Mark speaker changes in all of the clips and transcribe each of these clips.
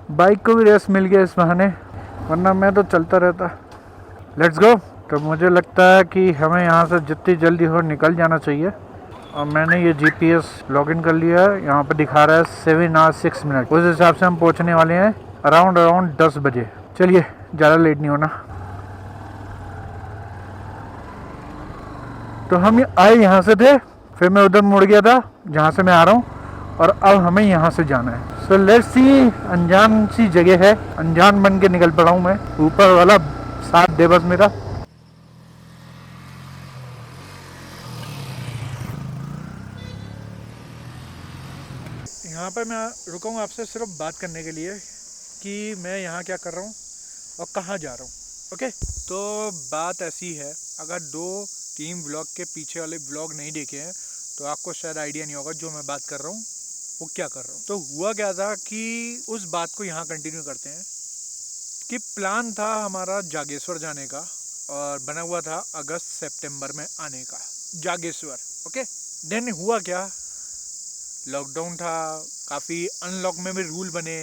Speaker 1: Bike को भी rest मिल गया इस बहाने, वरना मैं तो चलता रहता। Let's go. तो मुझे लगता है कि हमें यहाँ से जितनी जल्दी हो निकल जाना चाहिए। और मैंने ये GPS लॉगिन कर लिया है, यहाँ पर दिखा रहा है 7 hours 6 minutes। उस हिसाब से हम पहुँचने वाले हैं अराउंड 10 बजे। चलिए, ज़्यादा लेट नहीं होना। तो हम आए यहाँ से थे, फिर मैं उधर मुड़ गया था जहाँ से मैं आ रहा हूँ, और अब हमें यहाँ से जाना है। So let's see. अनजान सी जगह है, अनजान बन के निकल पड़ा हूँ मैं। ऊपर वाला साथ दे बस मेरा। यहाँ पर मैं रुका हूँ आपसे सिर्फ बात करने के लिए कि मैं यहाँ क्या कर रहा हूँ और कहाँ जा रहा हूँ। ओके, तो बात ऐसी है, अगर 2-3 व्लॉग के पीछे वाले व्लॉग नहीं देखे हैं तो आपको शायद आइडिया नहीं होगा जो मैं बात कर रहा हूँ वो क्या कर रहा हूँ। तो हुआ क्या था कि उस बात को यहाँ कंटिन्यू करते हैं कि प्लान था हमारा जागेश्वर जाने का, और बना हुआ था अगस्त सितंबर में आने का जागेश्वर। ओके, देन हुआ क्या, लॉकडाउन था, काफ़ी अनलॉक में भी रूल बने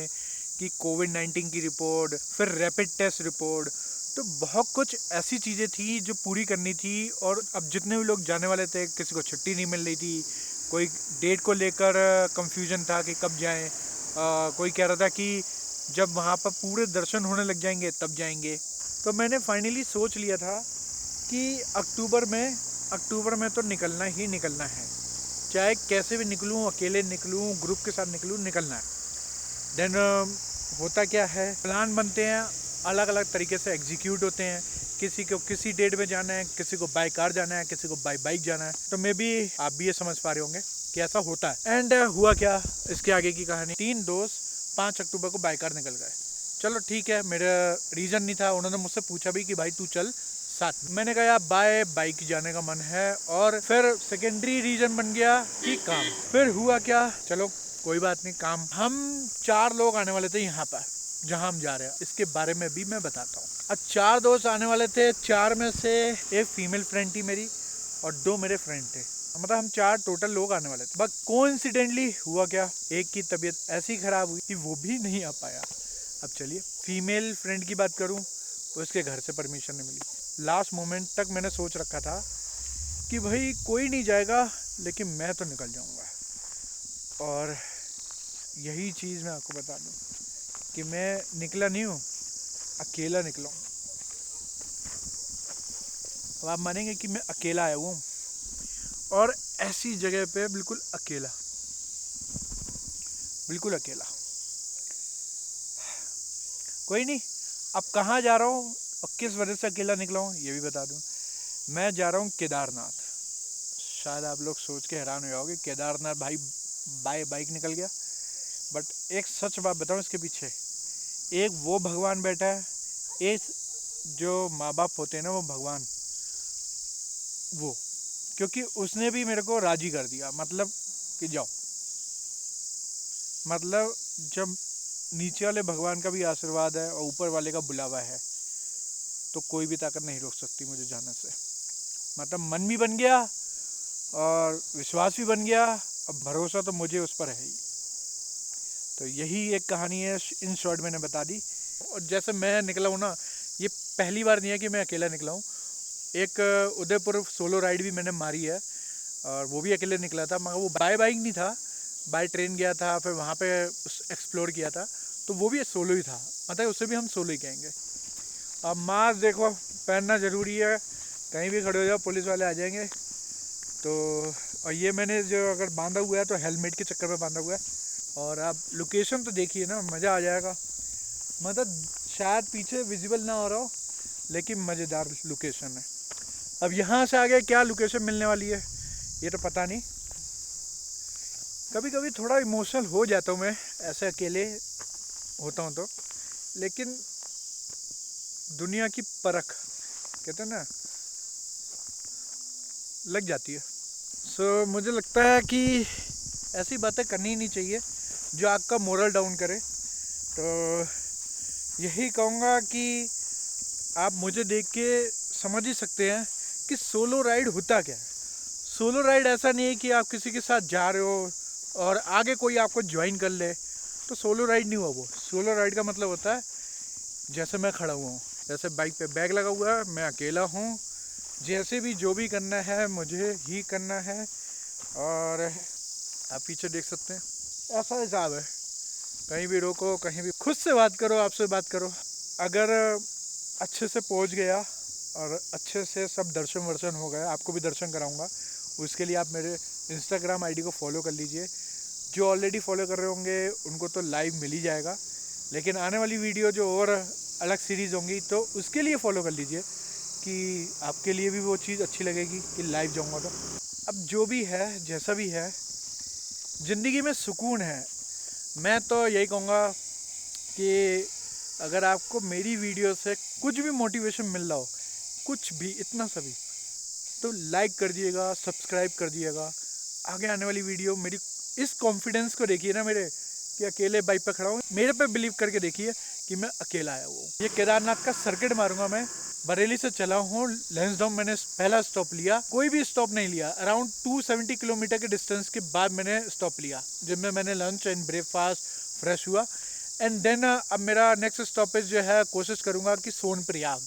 Speaker 1: कि कोविड-19 की रिपोर्ट, फिर रैपिड टेस्ट रिपोर्ट, तो बहुत कुछ ऐसी चीज़ें थी जो पूरी करनी थी। और अब जितने भी लोग जाने वाले थे किसी को छुट्टी नहीं मिल रही थी, कोई डेट को लेकर कंफ्यूजन था कि कब जाएं, कोई कह रहा था कि जब वहाँ पर पूरे दर्शन होने लग जाएंगे तब जाएंगे। तो मैंने फाइनली सोच लिया था कि अक्टूबर में तो निकलना ही निकलना है, चाहे कैसे भी निकलूं, अकेले निकलूं, ग्रुप के साथ निकलूं, निकलना है। देन होता क्या है, प्लान बनते हैं, अलग अलग तरीके से एग्जीक्यूट होते हैं। किसी को किसी डेट में जाना है, किसी को बाई कार जाना है, किसी को बाई बाइक जाना है। तो मे बी आप भी ये समझ पा रहे होंगे कि ऐसा होता है। एंड हुआ क्या, इसके आगे की कहानी। 3 दोस्त 5 अक्टूबर को बाई कार निकल गए। चलो ठीक है, मेरा रीज़न नहीं था, उन्होंने मुझसे पूछा भी कि भाई तू चल साथ। मैंने कहा यार बाय बाइक जाने का मन है, और फिर सेकेंडरी रीजन बन गया कि काम। फिर हुआ क्या, चलो कोई बात नहीं, काम। हम 4 लोग आने वाले थे यहाँ पर जहाँ हम जा रहे हैं, इसके बारे में भी मैं बताता हूँ। अब 4 दोस्त आने वाले थे, 4 में से एक फीमेल फ्रेंड थी मेरी और 2 मेरे फ्रेंड थे। मतलब हम 4 टोटल लोग आने वाले थे। बट कोइंसिडेंटली हुआ क्या, एक की तबीयत ऐसी खराब हुई कि वो भी नहीं आ पाया। अब चलिए, फीमेल फ्रेंड की बात करूँ, उसके घर से परमिशन नहीं मिली। लास्ट मोमेंट तक मैंने सोच रखा था कि भाई कोई नहीं जाएगा लेकिन मैं तो निकल जाऊंगा। और यही चीज़ मैं आपको बता दूं कि मैं निकला नहीं हूँ, अकेला निकला हूँ। अब आप मानेंगे कि मैं अकेला आया हूँ, और ऐसी जगह पे बिल्कुल अकेला, बिल्कुल अकेला। कोई नहीं, अब कहाँ जा रहा हूँ और किस वजह से अकेला निकला हूँ ये भी बता दूँ। मैं जा रहा हूँ केदारनाथ। शायद आप लोग सोच के हैरान हो जाओगे, केदारनाथ भाई बाय बाइक निकल गया। बट एक सच बात बताऊँ इसके पीछे, एक वो भगवान बैठा है, एक जो माँ बाप होते हैं ना वो भगवान, वो, क्योंकि उसने भी मेरे को राजी कर दिया, मतलब कि जाओ। मतलब जब नीचे वाले भगवान का भी आशीर्वाद है और ऊपर वाले का बुलावा है तो कोई भी ताकत नहीं रोक सकती मुझे जाने से। मतलब मन भी बन गया और विश्वास भी बन गया, अब भरोसा तो मुझे उस पर है ही। तो यही एक कहानी है, इन शॉर्ट मैंने बता दी। और जैसे मैं निकला हूँ ना, ये पहली बार नहीं है कि मैं अकेला निकला हूँ। एक उदयपुर सोलो राइड भी मैंने मारी है, और वो भी अकेले निकला था, मगर वो बाय बाइक नहीं था, बाय ट्रेन गया था, फिर वहाँ पे एक्सप्लोर किया था, तो वो भी सोलो ही था। मतलब उसे भी हम सोलो ही कहेंगे। अब मास्क देखो, पहनना ज़रूरी है, कहीं भी खड़े हो जाओ पुलिस वाले आ जाएंगे। तो और ये मैंने जो अगर बांधा हुआ है तो हेलमेट के चक्कर में बांधा हुआ है। और आप लोकेशन तो देखिए ना, मज़ा आ जाएगा। मतलब शायद पीछे विजिबल ना हो रहा हो, लेकिन मज़ेदार लोकेशन है। अब यहाँ से आगे क्या लोकेशन मिलने वाली है ये तो पता नहीं। कभी कभी थोड़ा इमोशनल हो जाता हूँ मैं ऐसे अकेले होता हूँ तो, लेकिन दुनिया की परख कहते हैं ना, लग जाती है। सो मुझे लगता है कि ऐसी बातें करनी ही नहीं चाहिए जो आपका मोरल डाउन करे। तो यही कहूँगा कि आप मुझे देख के समझ ही सकते हैं कि सोलो राइड होता क्या है। सोलो राइड ऐसा नहीं है कि आप किसी के साथ जा रहे हो और आगे कोई आपको ज्वाइन कर ले। तो तो सोलो राइड नहीं हुआ वो। सोलो राइड का मतलब होता है जैसे मैं खड़ा हुआ हूँ, जैसे बाइक पे बैग लगा हुआ है, मैं अकेला हूँ, जैसे भी जो भी करना है मुझे ही करना है। और आप पीछे देख सकते हैं, ऐसा हिसाब है, कहीं भी रोको, कहीं भी खुद से बात करो, आपसे बात करो। अगर अच्छे से पहुँच गया और अच्छे से सब दर्शन वर्शन हो गया, आपको भी दर्शन कराऊंगा, उसके लिए आप मेरे इंस्टाग्राम आईडी को फॉलो कर लीजिए। जो ऑलरेडी फॉलो कर रहे होंगे उनको तो लाइव मिल ही जाएगा, लेकिन आने वाली वीडियो जो और अलग सीरीज़ होंगी तो उसके लिए फॉलो कर लीजिए कि आपके लिए भी वो चीज़ अच्छी लगेगी कि लाइव जाऊंगा तो। अब जो भी है, जैसा भी है, ज़िंदगी में सुकून है। मैं तो यही कहूँगा कि अगर आपको मेरी वीडियो से कुछ भी मोटिवेशन मिल रहा हो, कुछ भी, इतना सा भी, तो लाइक कर दिएगा, सब्सक्राइब कर दिएगा। आगे आने वाली वीडियो मेरी इस कॉन्फिडेंस को देखिए ना मेरे, कि अकेले बाइक पे खड़ा हूँ, मेरे पे बिलीव करके देखिए कि मैं अकेला आया हूँ। ये केदारनाथ का सर्किट मारूंगा मैं। बरेली से चला हूँ लैंसडाउन, मैंने पहला स्टॉप लिया, कोई भी स्टॉप नहीं लिया। अराउंड 270 किलोमीटर के डिस्टेंस के बाद मैंने स्टॉप लिया, जिनमें मैंने लंच एंड ब्रेकफास्ट, फ्रेश हुआ। एंड देन अब मेरा नेक्स्ट स्टॉपेज जो है, कोशिश करूँगा कि सोनप्रयाग,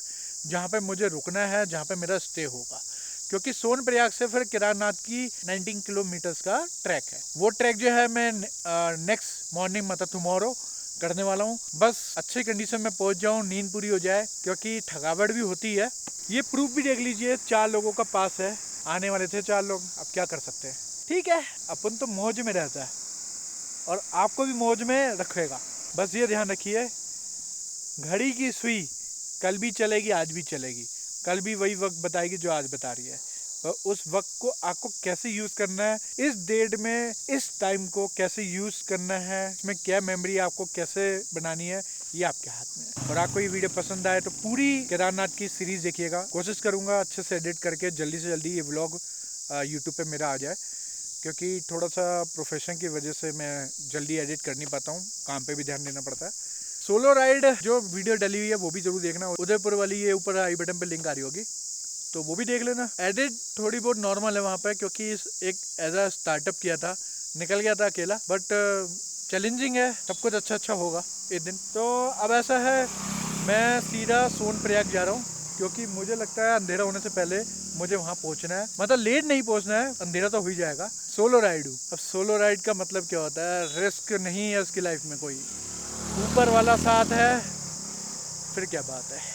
Speaker 1: जहाँ पे मुझे रुकना है, जहाँ पे मेरा स्टे होगा, क्योंकि सोनप्रयाग से फिर केदारनाथ की 19 किलोमीटर्स का ट्रैक है। वो ट्रैक जो है मैं नेक्स्ट मॉर्निंग मतलब टुमारो करने वाला हूँ। बस अच्छी कंडीशन में पहुँच जाऊँ, नींद पूरी हो जाए, क्योंकि थकावट भी होती है। ये प्रूफ भी देख लीजिए, 4 लोगों का पास है, आने वाले थे 4 लोग, अब क्या कर सकते हैं। ठीक है, अपन तो मौज में रहता है और आपको भी मौज में रखेगा। बस ये ध्यान रखिए, घड़ी की सुई कल भी चलेगी, आज भी चलेगी, कल भी वही वक्त बताएगी जो आज बता रही है। और उस वक्त को आपको कैसे यूज़ करना है, इस डेट में इस टाइम को कैसे यूज़ करना है, इसमें क्या मेमोरी आपको कैसे बनानी है, ये आपके हाथ में है। और आपको ये वीडियो पसंद आए तो पूरी केदारनाथ की सीरीज़ देखिएगा। कोशिश करूँगा अच्छे से एडिट करके जल्दी से जल्दी ये व्लॉग यूट्यूब पे मेरा आ जाए, क्योंकि थोड़ा सा प्रोफेशन की वजह से मैं जल्दी एडिट कर नहीं पाता हूँ, काम पे भी ध्यान देना पड़ता है। सोलो राइड जो वीडियो डली हुई है वो भी जरूर देखना, उदयपुर वाली, ये ऊपर आई बटन पे लिंक आ रही होगी, तो वो भी देख लेना। एडिट थोड़ी बहुत नॉर्मल है वहाँ पे, क्योंकि एक एज अ स्टार्टअप किया था, निकल गया था अकेला, बट चैलेंजिंग है, सब कुछ अच्छा होगा एक दिन। तो अब ऐसा है, मैं सीधा सोनप्रयाग जा रहा हूँ, क्योंकि मुझे लगता है अंधेरा होने से पहले मुझे वहाँ पहुँचना है। मतलब लेट नहीं पहुँचना है, अंधेरा तो हो ही जाएगा। सोलो राइड हूँ। अब सोलो राइड का मतलब क्या होता है, रिस्क नहीं है उसकी लाइफ में, कोई ऊपर वाला साथ है, फिर क्या बात है।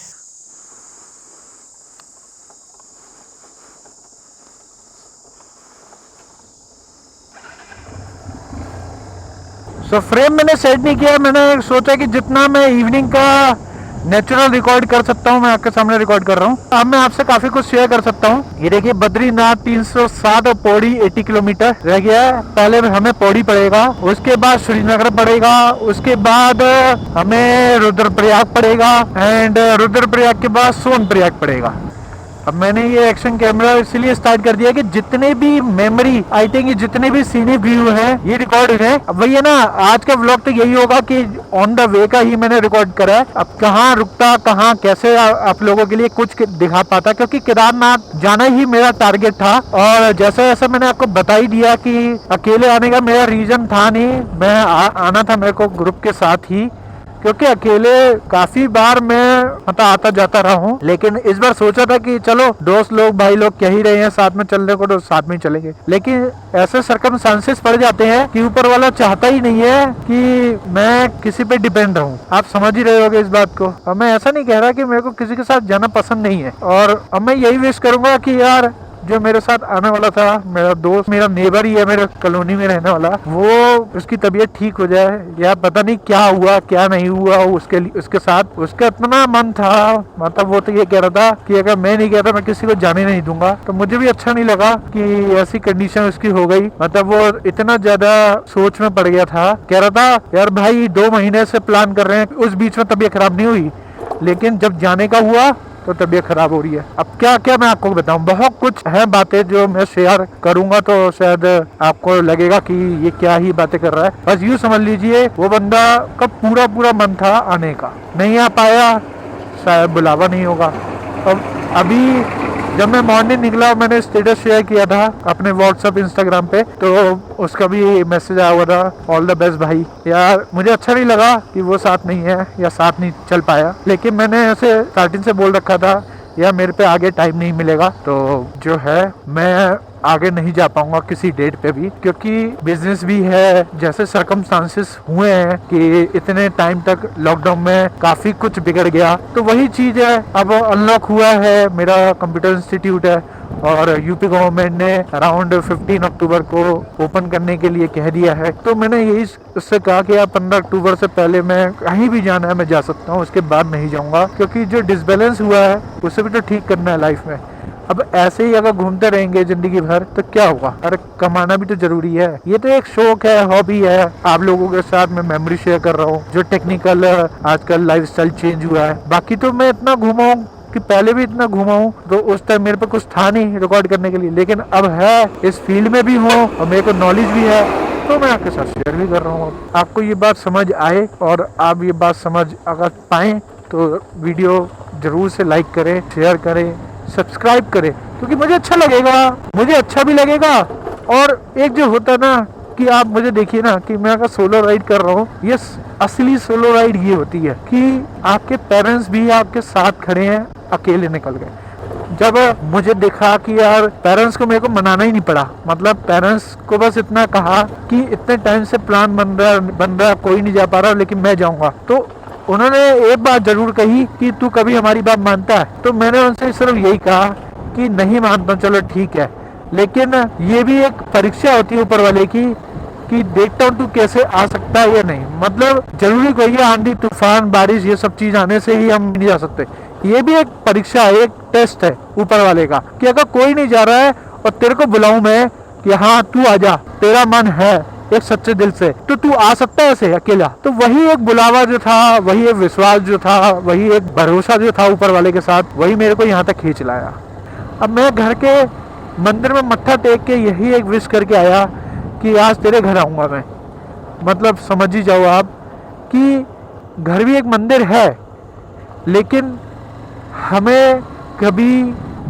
Speaker 1: फ्रेम मैंने सेट नहीं किया, मैंने सोचा कि जितना मैं इवनिंग का नेचुरल रिकॉर्ड कर सकता हूँ मैं आपके सामने रिकॉर्ड कर रहा हूँ। अब मैं आपसे काफी कुछ शेयर कर सकता हूँ। ये देखिए, बद्रीनाथ 307 और पौड़ी 80 किलोमीटर रह गया है। पहले हमें पौड़ी पड़ेगा, उसके बाद श्रीनगर पड़ेगा, उसके बाद हमें रुद्रप्रयाग पड़ेगा, एंड रुद्रप्रयाग के बाद सोनप्रयाग पड़ेगा। अब मैंने ये एक्शन कैमरा इसलिए स्टार्ट कर दिया कि जितने भी मेमोरी आई थिंक, जितने भी सीनिक व्यू है ये रिकॉर्ड है। अब वही है ना, आज का व्लॉग तो यही होगा कि ऑन द वे का ही मैंने रिकॉर्ड करा है। अब कहाँ रुकता, कहाँ कैसे आप लोगों के लिए कुछ दिखा पाता, क्योंकि केदारनाथ जाना ही मेरा टारगेट था। और जैसा जैसा मैंने आपको बता ही दिया कि अकेले आने का मेरा रीजन था नहीं, मैं आना था मेरे को ग्रुप के साथ ही, क्योंकि अकेले काफी बार मैं आता जाता रहा हूँ, लेकिन इस बार सोचा था कि चलो दोस्त लोग, भाई लोग कह ही रहे हैं साथ में चलने को, तो साथ में चलेंगे। लेकिन ऐसे सर्कमस्टांसेस पड़ जाते हैं कि ऊपर वाला चाहता ही नहीं है कि मैं किसी पे डिपेंड रहूं। आप समझ ही रहे होगे इस बात को। अब मैं ऐसा नहीं कह रहा कि मेरे को किसी के साथ जाना पसंद नहीं है, और अब मैं यही विश करूंगा कि यार जो मेरे साथ आने वाला था, मेरा दोस्त, मेरा नेबर ही है, मेरे कॉलोनी में रहने वाला, वो उसकी तबीयत ठीक हो जाए, या पता नहीं क्या हुआ क्या नहीं हुआ उसके साथ। उसका इतना मन था, मतलब वो तो ये कह रहा था कि अगर मैं नहीं कहता मैं किसी को जाने नहीं दूंगा। तो मुझे भी अच्छा नहीं लगा कि ऐसी कंडीशन उसकी हो गई। मतलब वो इतना ज्यादा सोच में पड़ गया था, कह रहा था यार भाई 2 महीने से प्लान कर रहे हैं, उस बीच में तबीयत खराब नहीं हुई, लेकिन जब जाने का हुआ तो तबीयत खराब हो रही है। अब क्या क्या मैं आपको बताऊं, बहुत कुछ है बातें जो मैं शेयर करूंगा तो शायद आपको लगेगा कि ये क्या ही बातें कर रहा है। बस यूं समझ लीजिए, वो बंदा का पूरा मन था आने का, नहीं आ पाया, शायद बुलावा नहीं होगा। अब अभी जब मैं मॉर्निंग निकला मैंने स्टेटस शेयर किया था अपने व्हाट्सएप इंस्टाग्राम पे, तो उसका भी मैसेज आया हुआ था, ऑल द बेस्ट भाई। यार मुझे अच्छा नहीं लगा कि वो साथ नहीं है या साथ नहीं चल पाया, लेकिन मैंने ऐसे स्टार्टिंग से बोल रखा था या मेरे पे आगे टाइम नहीं मिलेगा, तो जो है मैं आगे नहीं जा पाऊंगा किसी डेट पे भी, क्योंकि बिजनेस भी है, जैसे सरकमस्टांसेस हुए हैं कि इतने टाइम तक लॉकडाउन में काफी कुछ बिगड़ गया, तो वही चीज है। अब अनलॉक हुआ है, मेरा कंप्यूटर इंस्टीट्यूट है और यूपी गवर्नमेंट ने अराउंड 15 अक्टूबर को ओपन करने के लिए कह दिया है, तो मैंने यही उससे कहा कि आप 15 अक्टूबर से पहले मैं कहीं भी जाना है मैं जा सकता हूँ, उसके बाद नहीं जाऊंगा, क्योंकि जो डिसबैलेंस हुआ है उसे भी तो ठीक करना है लाइफ में। अब ऐसे ही अगर घूमते रहेंगे जिंदगी भर तो क्या होगा? अरे कमाना भी तो जरूरी है। ये तो एक शौक है, हॉबी है, आप लोगों के साथ मैं मेमोरी शेयर कर रहा हूँ, जो टेक्निकल आजकल लाइफस्टाइल चेंज हुआ है। बाकी तो मैं इतना घूमा हूँ कि पहले भी इतना घूमा हूँ, तो उस टाइम मेरे पे कुछ था नहीं रिकॉर्ड करने के लिए, लेकिन अब है, इस फील्ड में भी हूँ और मेरे को नॉलेज भी है, तो मैं आपके साथ शेयर भी कर रहा हूँ। आपको ये बात समझ आए और आप ये बात समझ अगर पाएं तो वीडियो जरूर से लाइक करें, शेयर करें, सब्सक्राइब करें, क्योंकि मुझे अच्छा लगेगा, मुझे अच्छा भी लगेगा। और एक जो होता है ना कि आप मुझे देखिए ना कि मैं अगर सोलो राइड कर रहा हूँ, ये असली सोलो राइड ये होती है कि आपके पेरेंट्स भी आपके साथ खड़े हैं, अकेले निकल गए। जब मुझे देखा कि यार पेरेंट्स को मेरे को मनाना ही नहीं पड़ा, मतलब पेरेंट्स को बस इतना कहा कि इतने टाइम से प्लान बन रहा कोई नहीं जा पा रहा, लेकिन मैं जाऊंगा, तो उन्होंने एक बात जरूर कही कि तू कभी हमारी बात मानता है? तो मैंने उनसे सिर्फ यही कहा कि नहीं मानता, चलो ठीक है, लेकिन ये भी एक परीक्षा होती है ऊपर वाले की कि देखता हूँ तू कैसे आ सकता है या नहीं। मतलब जरूरी कोई है आंधी तूफान बारिश ये सब चीज आने से ही हम नहीं जा सकते, ये भी एक परीक्षा है, एक टेस्ट है ऊपर वाले का कि अगर कोई नहीं जा रहा है और तेरे को बुलाऊं मैं कि हाँ तू आजा, तेरा मन है एक सच्चे दिल से, तो तू आ सकता है ऐसे अकेला। तो वही एक बुलावा जो था, वही एक विश्वास जो था, वही एक भरोसा जो था ऊपर वाले के साथ, वही मेरे को यहाँ तक खींच लाया। अब मैं घर के मंदिर में मत्था टेक के यही एक विश करके आया कि आज तेरे घर आऊंगा मैं। मतलब समझ ही जाओ आप कि घर भी एक मंदिर है, लेकिन हमें कभी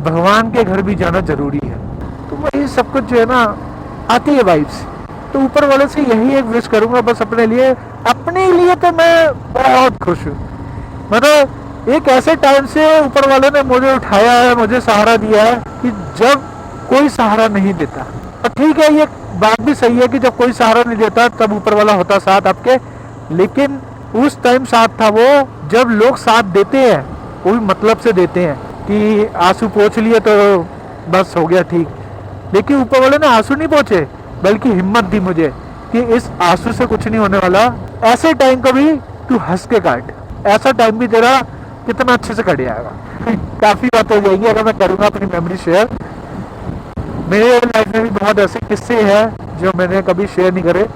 Speaker 1: भगवान के घर भी जाना जरूरी है। तो वही सब कुछ जो है ना आती है वाइब्स, तो ऊपर वाले से यही एक विश करूंगा बस अपने लिए तो मैं बहुत खुश हूँ। मतलब एक ऐसे टाइम से ऊपर वाले ने मुझे उठाया है, मुझे सहारा दिया है कि जब कोई सहारा नहीं देता। और ठीक है, ये बात भी सही है कि जब कोई सहारा नहीं देता तब ऊपर वाला होता साथ आपके, लेकिन उस टाइम साथ था वो जब लोग साथ देते हैं, वो भी मतलब से देते हैं कि आंसू पोंछ लिए तो बस हो गया ठीक, लेकिन ऊपर वाले ने आंसू नहीं पोंछे बल्कि हिम्मत दी मुझे कि इस आंसू से कुछ नहीं होने वाला, ऐसे टाइम को भी तू हंस के काट, ऐसा टाइम भी तेरा कितना अच्छे से कट जाएगा। काफी बातें हो जाएंगी अगर मैं करूँगा अपनी मेमोरी शेयर। मेरे लाइफ में भी बहुत ऐसे किस्से हैं जो मैंने कभी शेयर नहीं करे,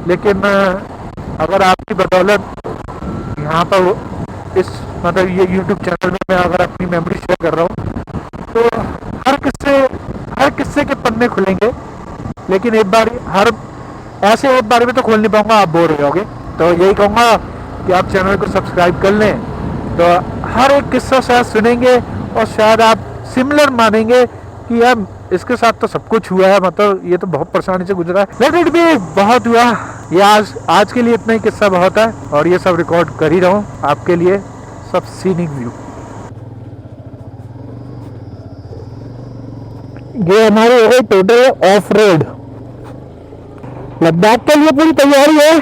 Speaker 1: लेकिन अगर आपकी बदौलत यहाँ पर इस मतलब ये YouTube चैनल में मैं अगर अपनी मेमोरी शेयर कर रहा हूँ तो हर किस्से के पन्ने खुलेंगे, लेकिन एक बार एक बार में तो खोल नहीं पाऊंगा, आप बोर हो जाओगे। तो यही कहूँगा कि आप चैनल को सब्सक्राइब कर लें, तो हर एक किस्सा शायद सुनेंगे और शायद आप सिमिलर मानेंगे कि यार इसके साथ तो सब कुछ हुआ है, मतलब ये तो बहुत परेशानी से गुजरा है, लेट इट बी, बहुत हुआ ये। आज के लिए इतना ही किस्सा बहुत है, और ये सब रिकॉर्ड कर ही रहा हूँ आपके लिए, सब सीनिक व्यू। ये हमारे हो गए टोटल ऑफ रोड, लद्दाख के लिए पूरी तैयारी है,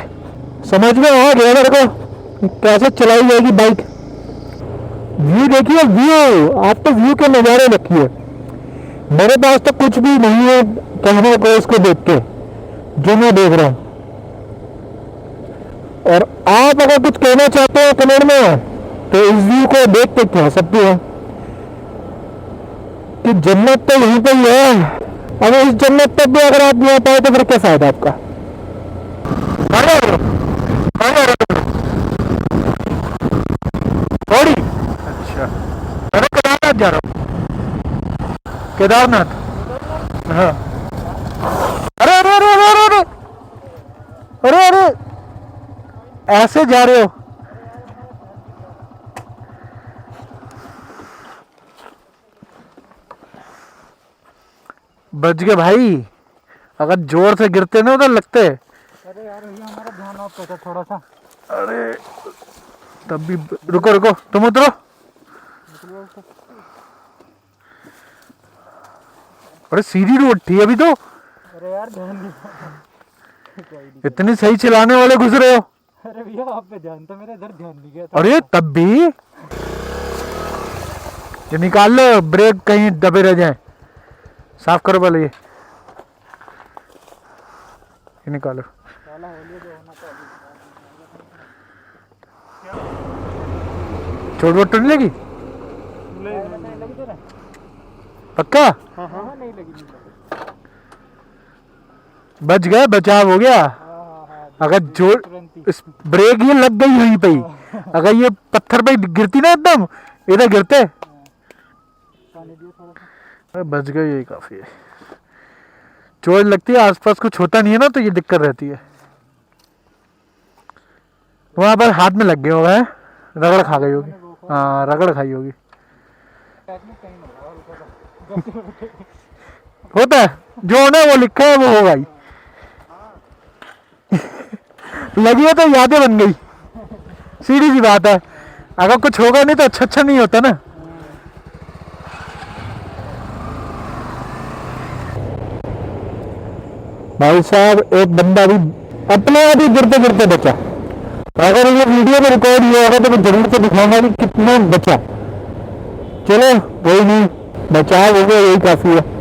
Speaker 1: समझ में आ गया मेरे को कैसे चलाई जाएगी बाइक। व्यू देखिए, व्यू आप तो व्यू के नज़ारे रखिए, मेरे पास तो कुछ भी नहीं है कहने को इसको देख के जो मैं देख रहा हूँ। और आप अगर कुछ कहना चाहते हो कमेंट में तो इस व्यू को देख के कह सकते हो कि जन्नत तो यहीं पर ही है। अब इस जन्नत तक भी अगर आप नहीं आ पाए तो फिर क्या फायदा आपका। अच्छा, मैं केदारनाथ जा रहा हूँ, केदारनाथ। हाँ, अरे अरे अरे अरे अरे अरे अरे ऐसे जा रहे हो? बच गए भाई, अगर जोर से गिरते ना उधर लगते।
Speaker 2: अरे यार भैया हमारा ध्यान ऑफ पे था थोड़ा सा।
Speaker 1: अरे तब भी रुको रुको, तुम उतरो। अरे सीधी रोड थी अभी तो।
Speaker 2: अरे यार ध्यान नहीं।
Speaker 1: इतनी सही चलाने वाले घुस रहे हो।
Speaker 2: अरे भैया आप पे ध्यान था, मेरा इधर ध्यान नहीं गया था।
Speaker 1: अरे तब भी ये निकाल लो, ब्रेक कहीं दबे रह जाए। साफ करो पहले ये निकालो।
Speaker 2: साला होली जो होना था अभी।
Speaker 1: चोट वोट तो नहीं लगी?
Speaker 2: नहीं लगी तेरा?
Speaker 1: पक्का?
Speaker 2: हाँ हाँ नहीं लगी।
Speaker 1: बच गए, बचाव हो गया। अगर जोर इस ब्रेक ये लग गई वहीं पे ही, अगर ये पत्थर पे गिरती ना एकदम इधर गिरते। बच गए, यही काफी है। चोट लगती है, आसपास कुछ होता नहीं है ना तो ये दिक्कत रहती है। वहां पर हाथ में लग गए होगा, रगड़ खा गई होगी। हाँ रगड़ खाई होगी। होता है जो होना वो लिखा है वो होगा ही। लगी है तो यादें बन गई, सीधी सी बात है। अगर कुछ होगा नहीं तो अच्छा नहीं होता ना। भाई साहब एक बंदा भी अपने आप ही गिरते गिरते बचा। अगर ये वीडियो में रिकॉर्ड हुआ होगा तो मैं जरूर से दिखाऊंगा कि कितना बचा। चलो कोई नहीं, बचाव हो गया, यही काफी है।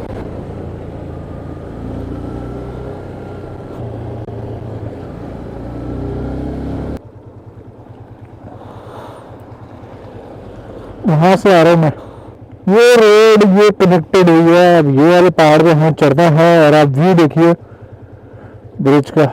Speaker 1: वहां से आ रहा हूँ मैं। ये रोड ये कनेक्टेड हुई है। अब ये वाले पहाड़ पे हमें चढ़ना है और आप व्यू देखिए ब्रिज का।